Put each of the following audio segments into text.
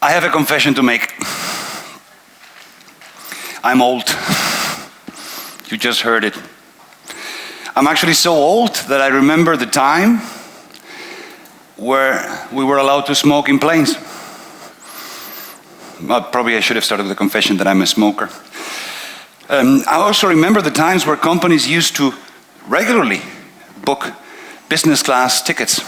I have a confession to make. I'm old. You just heard it. I'm actually so old that I remember the time where we were allowed to smoke in planes. Well, probably I should have started with a confession that I'm a smoker. I also remember the times where companies used to regularly book business class tickets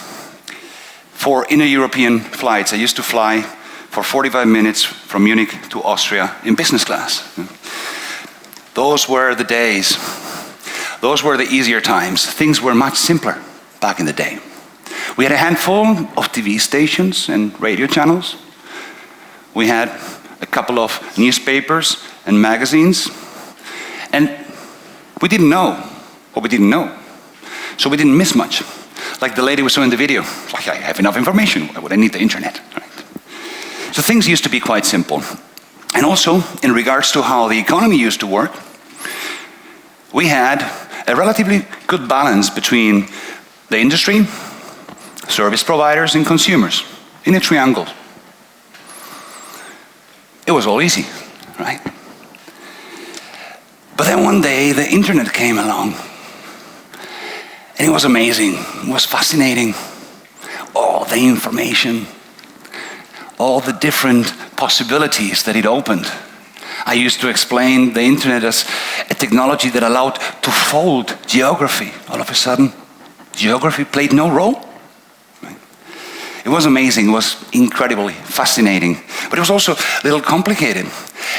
for inner-European flights. I used to fly for 45 minutes from Munich to Austria in business class. Those were the days. Those were the easier times. Things were much simpler back in the day. We had a handful of TV stations and radio channels. We had a couple of newspapers and magazines. And we didn't know what we didn't know. So we didn't miss much. Like the lady we saw in the video. Like, I have enough information. Why would I need the internet? Right? So things used to be quite simple. And also, in regards to how the economy used to work, we had a relatively good balance between the industry, service providers, and consumers in a triangle. It was all easy, right? But then one day, the internet came along. And it was amazing. It was fascinating. All the information, all the different possibilities that it opened. I used to explain the internet as a technology that allowed to fold geography. All of a sudden, geography played no role. It was amazing. It was incredibly fascinating. But it was also a little complicated.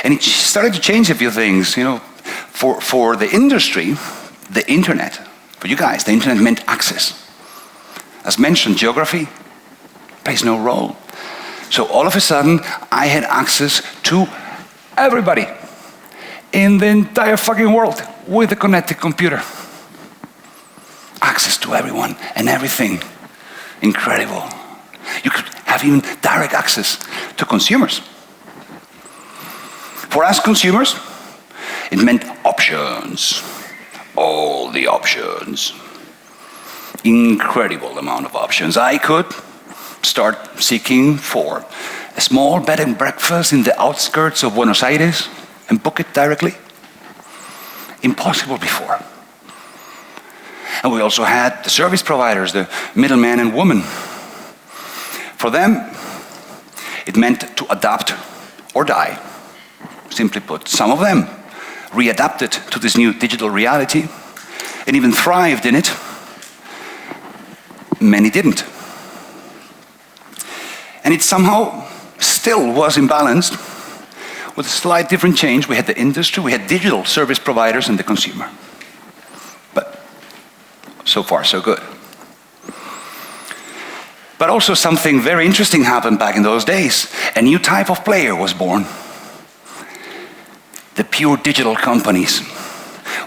And it started to change a few things. You know, for the industry, the internet, for you guys, the internet meant access. As mentioned, geography plays no role. So all of a sudden, I had access to everybody in the entire fucking world with a connected computer. Access to everyone and everything. Incredible. You could have even direct access to consumers. For us consumers, it meant options. All the options. Incredible amount of options. I could start seeking for a small bed and breakfast in the outskirts of Buenos Aires and book it directly. Impossible before. And we also had the service providers, the middleman and woman. For them, it meant to adapt or die. Simply put, some of them readapted to this new digital reality and even thrived in it. Many didn't. And it somehow still was imbalanced with a slight different change. We had the industry, we had digital service providers and the consumer. But so far, so good. But also something very interesting happened back in those days. A new type of player was born. The pure digital companies.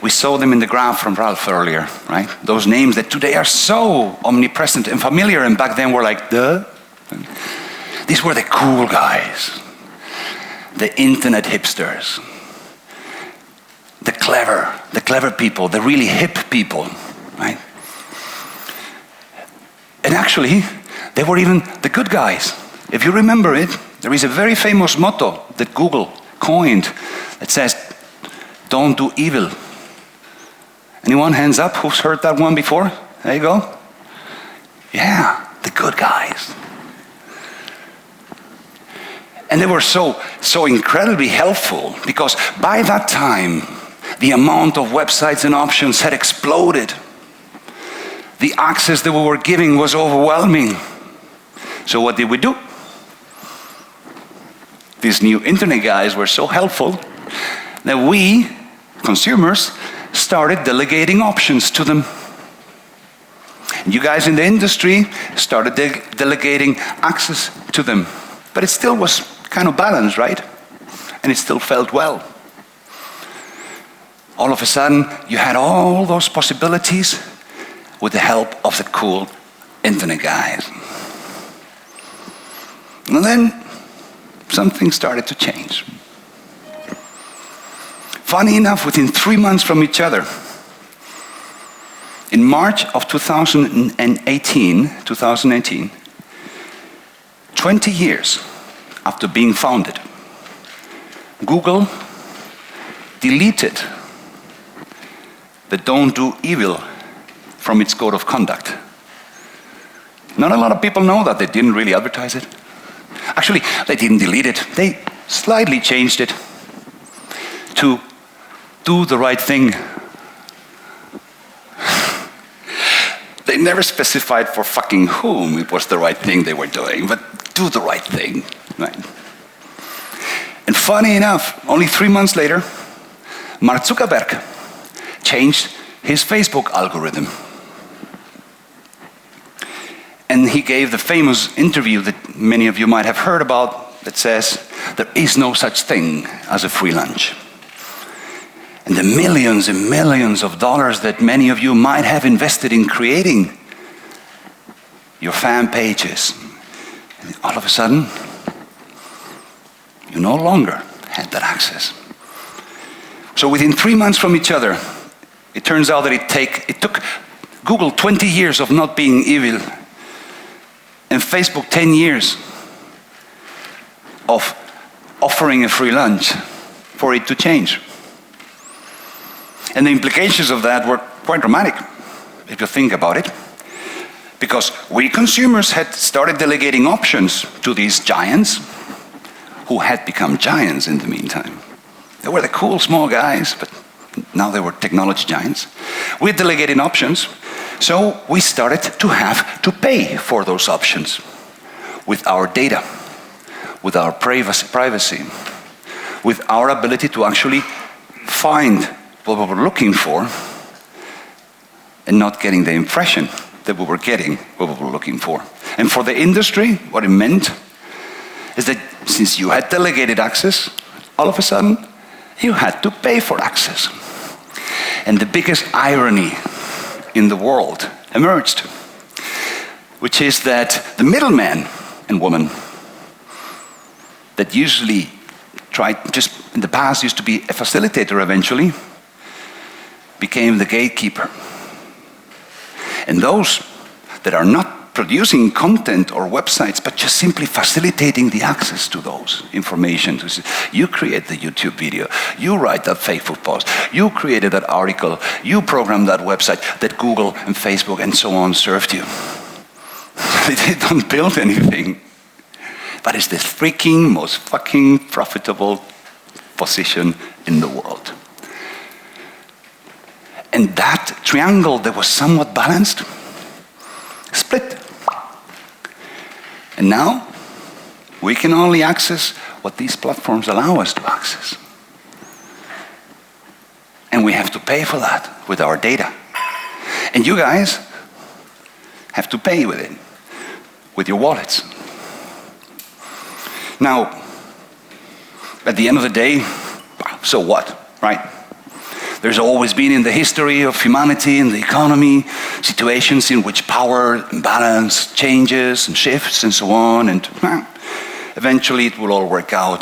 We saw them in the graph from Ralph earlier, right? Those names that today are so omnipresent and familiar, and back then were like, duh. These were the cool guys, the internet hipsters, the clever people, the really hip people, right? And actually, they were even the good guys. If you remember it, there is a very famous motto that Google coined that says, don't do evil. Anyone hands up who's heard that one before? There you go. Yeah, the good guys. And they were so incredibly helpful because by that time, the amount of websites and options had exploded. The access that we were giving was overwhelming. So what did we do? These new internet guys were so helpful that we, consumers, started delegating options to them. And you guys in the industry started delegating access to them. But it still was kind of balanced, right? And it still felt well. All of a sudden, you had all those possibilities with the help of the cool internet guys. And then something started to change. Funny enough, within 3 months from each other, in March of 2018, 20 years after being founded, Google deleted the "don't do evil" from its code of conduct. Not a lot of people know that. They didn't really advertise it. Actually, they didn't delete it. They slightly changed it to "do the right thing." They never specified for fucking whom it was the right thing they were doing, but do the right thing, right? And funny enough, only 3 months later, Mark Zuckerberg changed his Facebook algorithm. And he gave the famous interview that many of you might have heard about that says, there is no such thing as a free lunch. And the millions and millions of dollars that many of you might have invested in creating your fan pages, and all of a sudden, you no longer had that access. So within 3 months from each other, it turns out that it took Google 20 years of not being evil, and Facebook 10 years of offering a free lunch for it to change. And the implications of that were quite dramatic, if you think about it. Because we consumers had started delegating options to these giants, who had become giants in the meantime. They were the cool small guys, but now they were technology giants. We had delegated options, so we started to have to pay for those options with our data, with our privacy, with our ability to actually find what we were looking for and not getting the impression that we were getting what we were looking for. And for the industry, what it meant is that since you had delegated access, all of a sudden, you had to pay for access. And the biggest irony in the world emerged, which is that the middleman and woman that usually just in the past used to be a facilitator eventually, became the gatekeeper. And those that are not producing content or websites, but just simply facilitating the access to those information. You create the YouTube video, you write that Facebook post, you created that article, you programmed that website that Google and Facebook and so on served you. They don't build anything. But it's the freaking most fucking profitable position in the world. And that triangle that was somewhat balanced, split. And now, we can only access what these platforms allow us to access. And we have to pay for that with our data. And you guys have to pay with it, with your wallets. Now, at the end of the day, so what, right? There's always been in the history of humanity and the economy situations in which power imbalance changes and shifts and so on, and eventually it will all work out.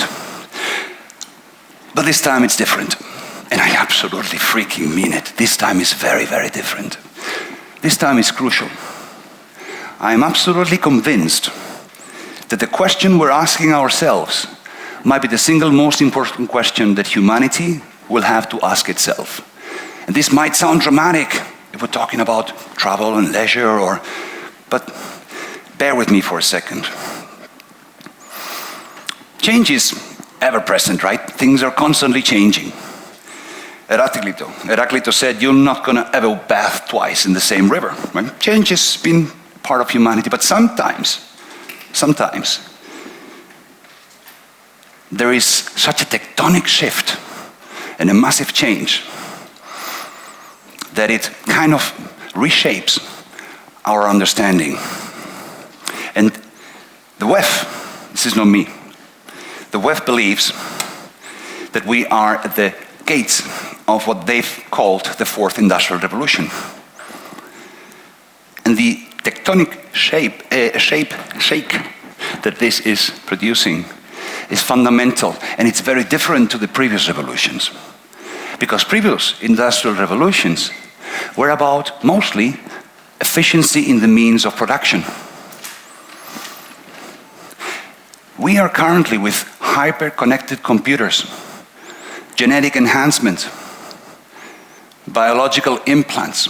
But this time it's different. And I absolutely freaking mean it. This time is very, very different. This time is crucial. I am absolutely convinced that the question we're asking ourselves might be the single most important question that humanity will have to ask itself. And this might sound dramatic if we're talking about travel and leisure, but bear with me for a second. Change is ever present, right? Things are constantly changing. Heraclito said, you're not going to ever bathe twice in the same river. Right? Change has been part of humanity, but sometimes, there is such a tectonic shift and a massive change that it kind of reshapes our understanding. And the WEF, this is not me, the WEF believes that we are at the gates of what they've called the fourth industrial revolution. And the tectonic shake that this is producing is fundamental, and it's very different to the previous revolutions. Because previous industrial revolutions were about mostly efficiency in the means of production. We are currently with hyper-connected computers, genetic enhancement, biological implants,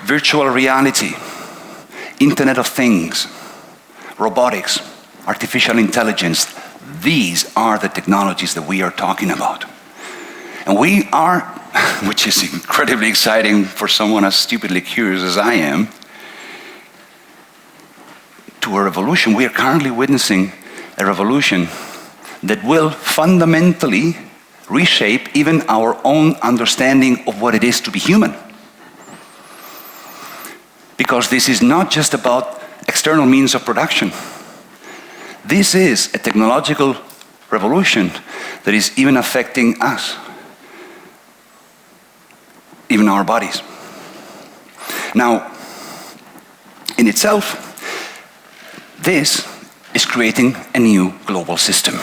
virtual reality, Internet of Things, robotics, artificial intelligence. These are the technologies that we are talking about. And we are, which is incredibly exciting for someone as stupidly curious as I am, to a revolution. We are currently witnessing a revolution that will fundamentally reshape even our own understanding of what it is to be human. Because this is not just about external means of production. This is a technological revolution that is even affecting us, even our bodies. Now, in itself, this is creating a new global system.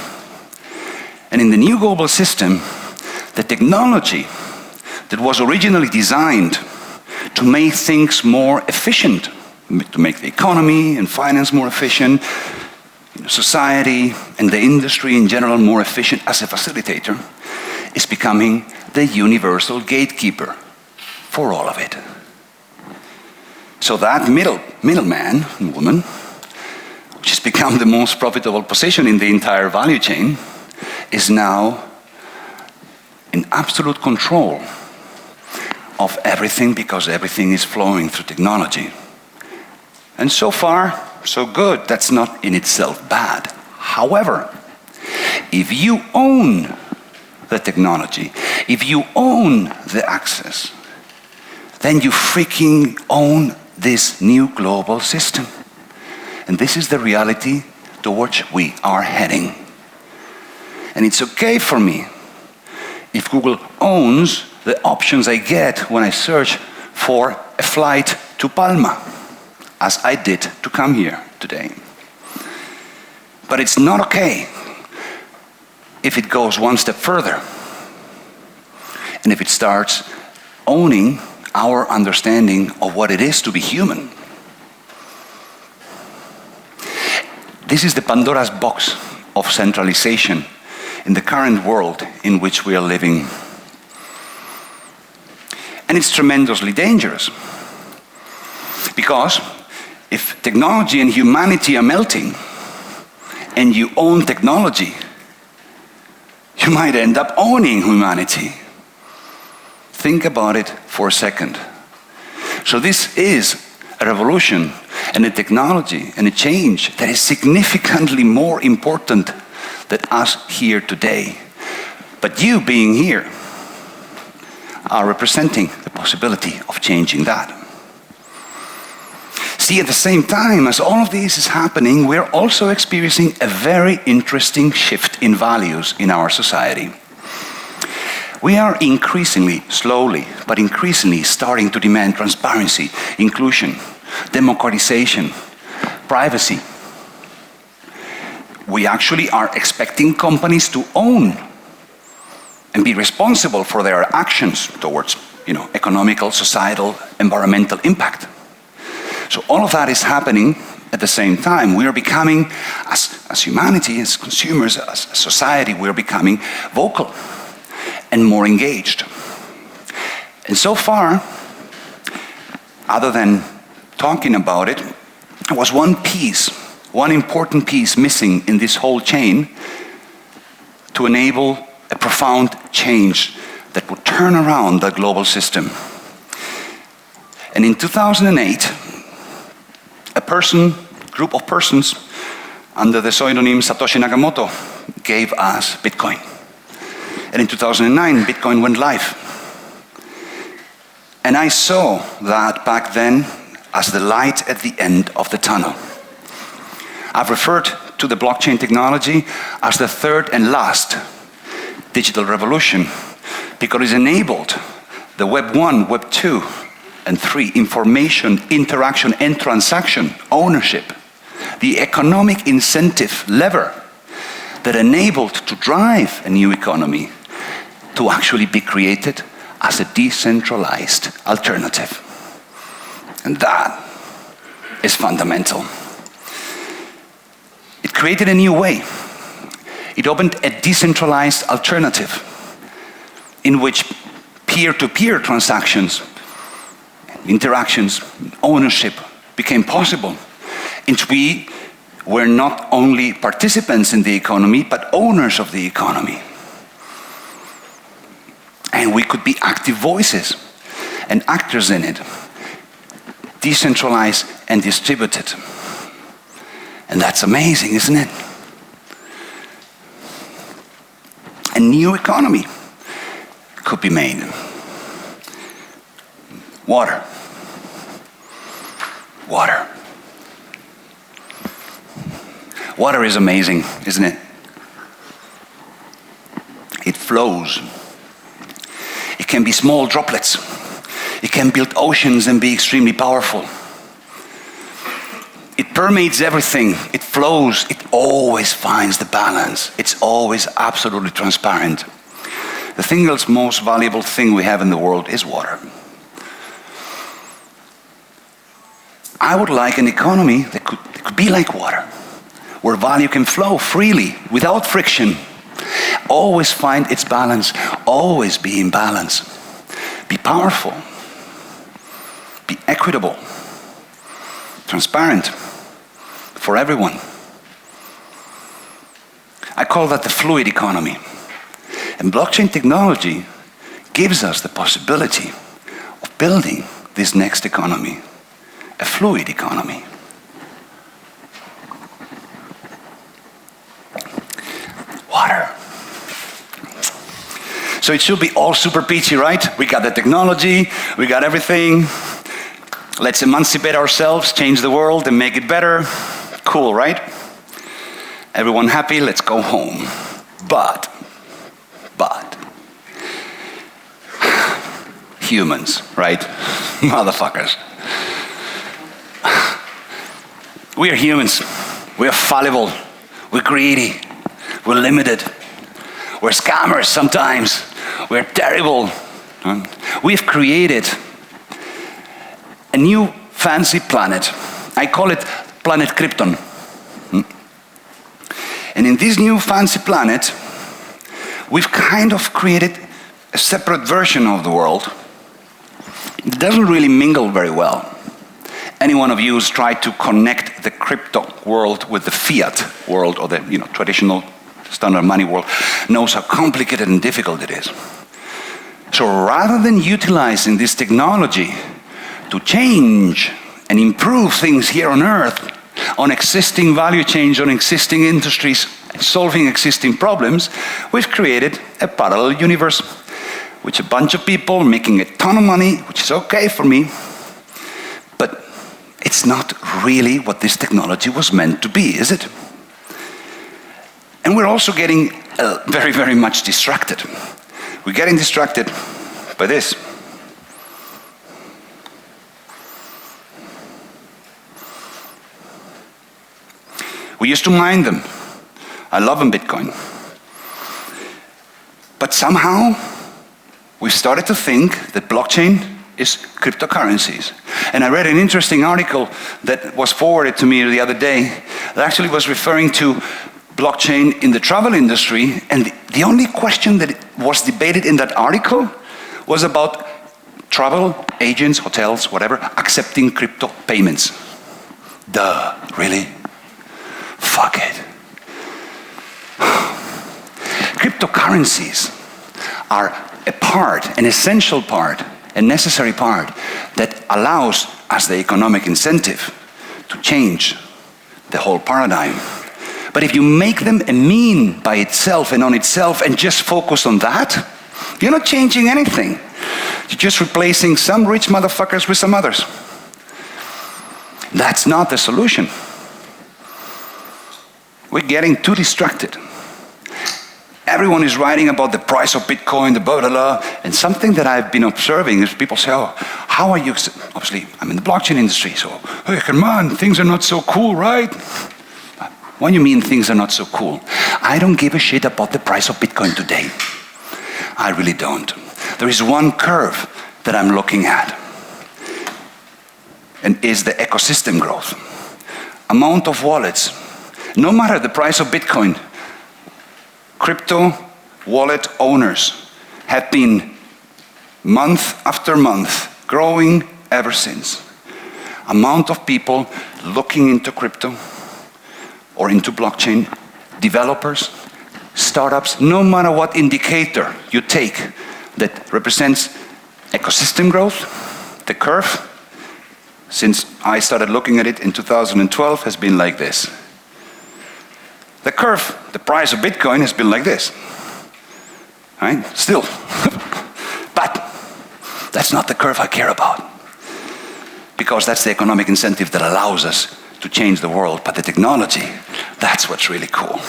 And in the new global system, the technology that was originally designed to make things more efficient, to make the economy and finance more efficient, society and the industry in general more efficient as a facilitator, is becoming the universal gatekeeper for all of it. So that middleman and woman, which has become the most profitable position in the entire value chain, is now in absolute control of everything because everything is flowing through technology. And so far, so good. That's not in itself bad. However, if you own the technology, if you own the access, then you freaking own this new global system. And this is the reality to which we are heading. And it's okay for me if Google owns the options I get when I search for a flight to Palma, as I did to come here today. But it's not okay if it goes one step further, and if it starts owning our understanding of what it is to be human. This is the Pandora's box of centralization in the current world in which we are living. And it's tremendously dangerous. Because if technology and humanity are melting, and you own technology, you might end up owning humanity. Think about it for a second. So this is a revolution and a technology and a change that is significantly more important than us here today. But you being here are representing the possibility of changing that. See, at the same time as all of this is happening, we're also experiencing a very interesting shift in values in our society. We are increasingly, slowly, but increasingly starting to demand transparency, inclusion, democratization, privacy. We actually are expecting companies to own and be responsible for their actions towards, economical, societal, environmental impact. So all of that is happening at the same time. We are becoming, as humanity, as consumers, as a society, we are becoming vocal and more engaged. And so far, other than talking about it, there was one important piece missing in this whole chain to enable a profound change that would turn around the global system. And in 2008, group of persons under the pseudonym Satoshi Nakamoto gave us Bitcoin. And in 2009, Bitcoin went live. And I saw that back then as the light at the end of the tunnel. I've referred to the blockchain technology as the third and last digital revolution because it enabled the Web 1, Web 2, and 3, information, interaction, and transaction, ownership, the economic incentive lever that enabled to drive a new economy to actually be created as a decentralized alternative. And that is fundamental. It created a new way. It opened a decentralized alternative in which peer-to-peer transactions, interactions, ownership became possible, in which we were not only participants in the economy, but owners of the economy. And we could be active voices and actors in it, decentralized and distributed. And that's amazing, isn't it? A new economy could be made. Water. Water. Water is amazing, isn't it? It flows. It can be small droplets. It can build oceans and be extremely powerful. It permeates everything. It flows. It always finds the balance. It's always absolutely transparent. The single most valuable thing we have in the world is water. I would like an economy that could be like water, where value can flow freely, without friction. Always find its balance, always be in balance. Be powerful, be equitable, transparent for everyone. I call that the fluid economy. And blockchain technology gives us the possibility of building this next economy, a fluid economy. Water. So it should be all super peachy, right? We got the technology, we got everything. Let's emancipate ourselves, change the world, and make it better. Cool, right? Everyone happy, let's go home. But, humans, right? Motherfuckers. We are humans. We are fallible. We're greedy. We're limited. We're scammers sometimes. We're terrible. We've created a new fancy planet. I call it Planet Krypton. And in this new fancy planet, we've kind of created a separate version of the world. It doesn't really mingle very well. Any one of you who's tried to connect the crypto world with the fiat world, or the traditional standard money world, knows how complicated and difficult it is. So rather than utilizing this technology to change and improve things here on Earth, on existing value chains, on existing industries, and solving existing problems, we've created a parallel universe, which a bunch of people making a ton of money, which is okay for me, but it's not really what this technology was meant to be, is it? And we're also getting very, very much distracted. We're getting distracted by this. We used to mine them. I love them, Bitcoin. But somehow, we've started to think that blockchain is cryptocurrencies. And I read an interesting article that was forwarded to me the other day that actually was referring to blockchain in the travel industry, and the only question that was debated in that article was about travel agents, hotels, whatever, accepting crypto payments. Duh, really? Fuck it. Cryptocurrencies are a part, an essential part, a necessary part that allows us the economic incentive to change the whole paradigm. But if you make them a mean by itself and on itself and just focus on that, you're not changing anything. You're just replacing some rich motherfuckers with some others. That's not the solution. We're getting too distracted. Everyone is writing about the price of Bitcoin, the blah, blah, blah. And something that I've been observing is people say, oh, how are you? Obviously, I'm in the blockchain industry, so, hey, come on, things are not so cool, right? What do you mean things are not so cool? I don't give a shit about the price of Bitcoin today. I really don't. There is one curve that I'm looking at, and is the ecosystem growth. Amount of wallets, No matter the price of Bitcoin, crypto wallet owners have been month after month growing ever since. Amount of people looking into crypto or into blockchain, developers, startups, no matter what indicator you take that represents ecosystem growth, the curve, since I started looking at it in 2012, has been like this. The curve, the price of Bitcoin has been like this, right? Still. But that's not the curve I care about, because that's the economic incentive that allows us to change the world. But the technology, that's what's really cool.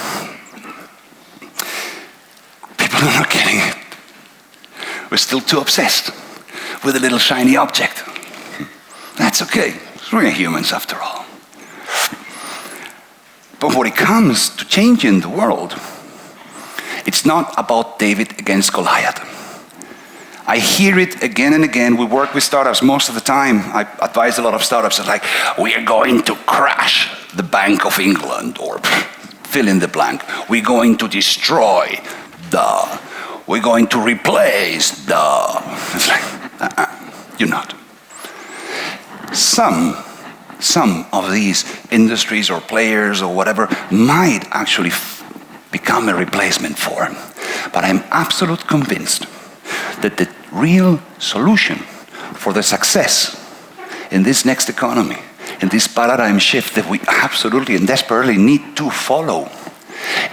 People are not getting it. We're still too obsessed with a little shiny object. That's okay. We're humans after all. But when it comes to changing the world, it's not about David against Goliath. I hear it again and again. We work with startups most of the time. I advise a lot of startups that like, we are going to crash the Bank of England, or fill in the blank. We're going to destroy the. We're going to replace the. It's like, you're not. Some of these industries or players or whatever might actually become a replacement for them. But I'm absolutely convinced that the real solution for the success in this next economy, in this paradigm shift that we absolutely and desperately need to follow,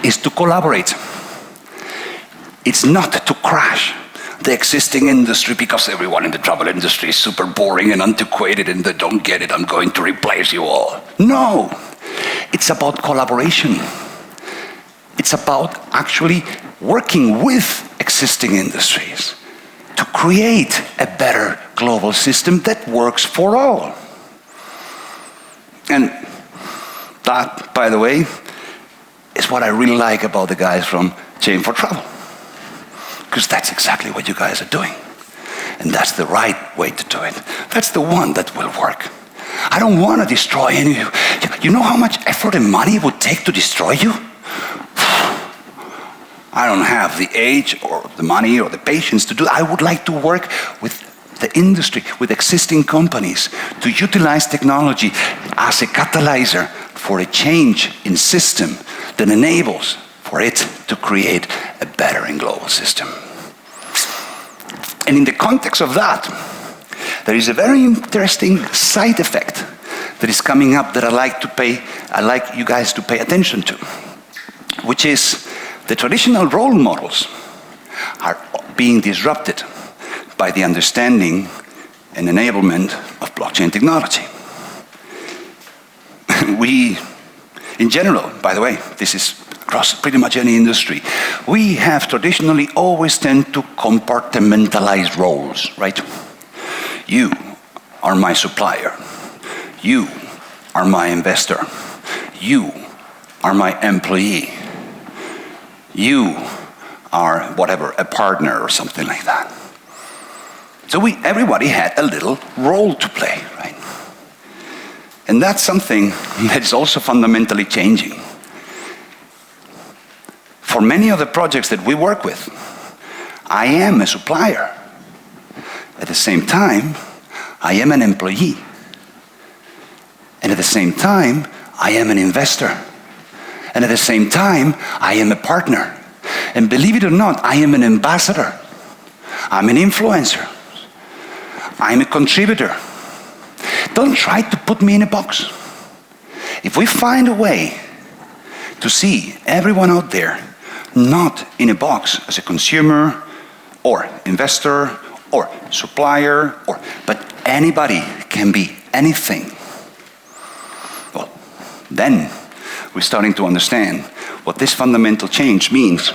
is to collaborate. It's not to crash the existing industry because everyone in the travel industry is super boring and antiquated and they don't get it, I'm going to replace you all. No, it's about collaboration. It's about actually working with existing industries to create a better global system that works for all. And that, by the way, is what I really like about the guys from Chain for Travel. Because that's exactly what you guys are doing. And that's the right way to do it. That's the one that will work. I don't want to destroy any of you. You know how much effort and money it would take to destroy you? I don't have the age or the money or the patience to do that. I would like to work with the industry, with existing companies, to utilize technology as a catalyzer for a change in system that enables for it to create a better and global system. And in the context of that, there is a very interesting side effect that is coming up that I like you guys to pay attention to, which is the traditional role models are being disrupted by the understanding and enablement of blockchain technology. We, in general, by the way, this is across pretty much any industry, we have traditionally always tend to compartmentalize roles, right? You are my supplier. You are my investor. You are my employee. You are whatever, a partner or something like that. So everybody had a little role to play, right? And that's something that is also fundamentally changing. For many of the projects that we work with, I am a supplier. At the same time, I am an employee. And at the same time, I am an investor. And at the same time, I am a partner. And believe it or not, I am an ambassador. I'm an influencer. I'm a contributor. Don't try to put me in a box. If we find a way to see everyone out there not in a box as a consumer or investor or supplier, but anybody can be anything, well, then we're starting to understand what this fundamental change means,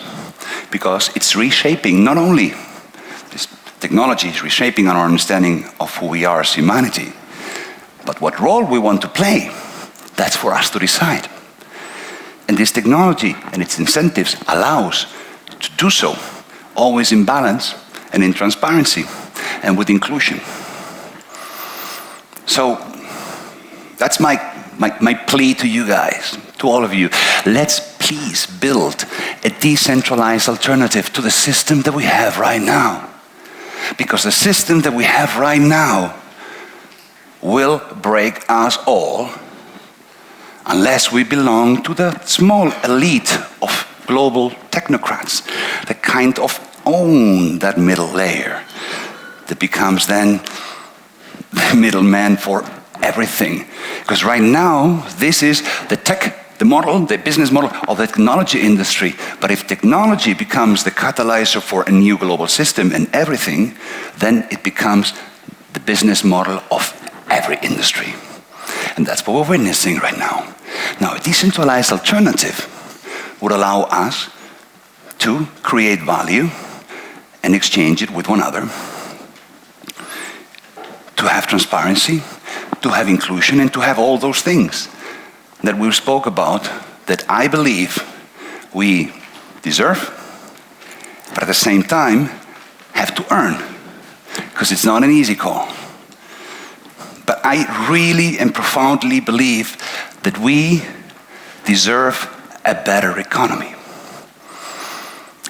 because it's reshaping not only this technology, is reshaping our understanding of who we are as humanity, but what role we want to play, that's for us to decide. And this technology and its incentives allows to do so, always in balance and in transparency and with inclusion. So that's my my plea to you guys, to all of you, let's please build a decentralized alternative to the system that we have right now. Because the system that we have right now will break us all unless we belong to the small elite of global technocrats that kind of own that middle layer that becomes then the middleman for everything. Because right now, this is the model, the business model of the technology industry. But if technology becomes the catalyzer for a new global system and everything, then it becomes the business model of every industry. And that's what we're witnessing right now. Now, a decentralized alternative would allow us to create value and exchange it with one another, to have transparency, to have inclusion, and to have all those things that we spoke about that I believe we deserve, but at the same time have to earn, because it's not an easy call. But I really and profoundly believe that we deserve a better economy,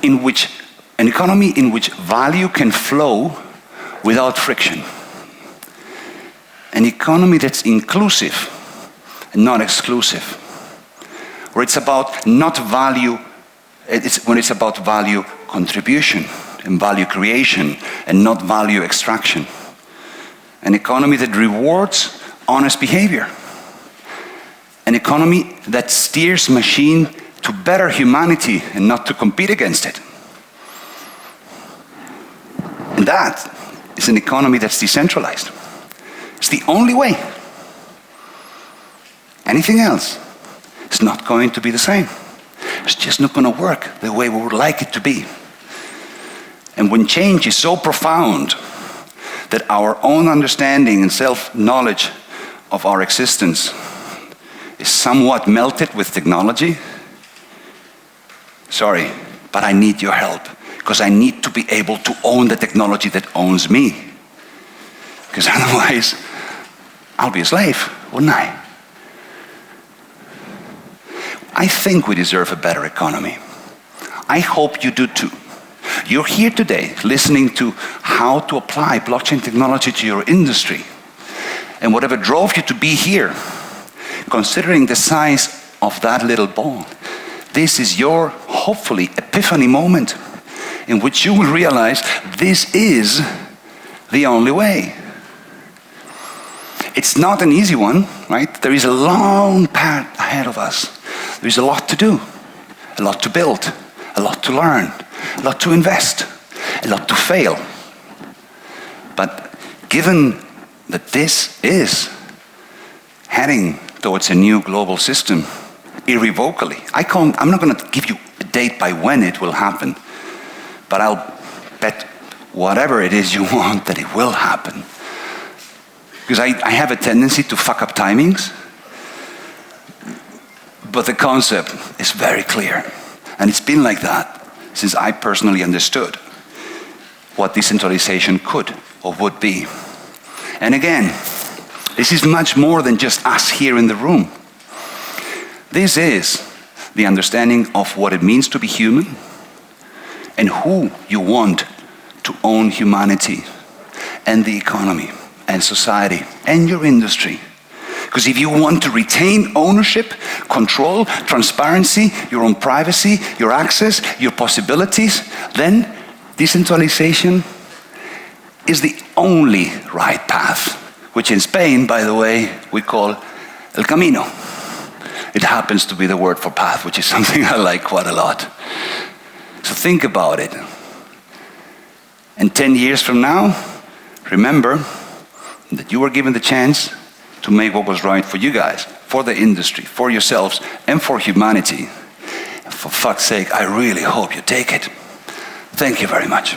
an economy in which value can flow without friction. An economy that's inclusive and not exclusive, where it's about not value, when it's about value contribution and value creation and not value extraction. An economy that rewards honest behavior. An economy that steers machine to better humanity and not to compete against it. And that is an economy that's decentralized. It's the only way. Anything else is not going to be the same. It's just not going to work the way we would like it to be. And when change is so profound that our own understanding and self-knowledge of our existence is somewhat melted with technology, sorry, but I need your help, because I need to be able to own the technology that owns me. Because otherwise, I'll be a slave, wouldn't I? I think we deserve a better economy. I hope you do too. You're here today listening to how to apply blockchain technology to your industry. And whatever drove you to be here, considering the size of that little ball, this is your, hopefully, epiphany moment in which you will realize this is the only way. It's not an easy one, right? There is a long path ahead of us. There is a lot to do, a lot to build, a lot to learn, a lot to invest, a lot to fail. But given that this is heading towards a new global system irrevocably, I'm not going to give you a date by when it will happen, but I'll bet whatever it is you want that it will happen. Because I have a tendency to fuck up timings, but the concept is very clear. And it's been like that since I personally understood what decentralization could or would be. And again, this is much more than just us here in the room. This is the understanding of what it means to be human and who you want to own humanity and the economy and society and your industry. Because if you want to retain ownership, control, transparency, your own privacy, your access, your possibilities, then decentralization is the only right path, which in Spain, by the way, we call el Camino. It happens to be the word for path, which is something I like quite a lot. So think about it. And 10 years from now, remember that you were given the chance to make what was right for you guys, for the industry, for yourselves, and for humanity. And for fuck's sake, I really hope you take it. Thank you very much.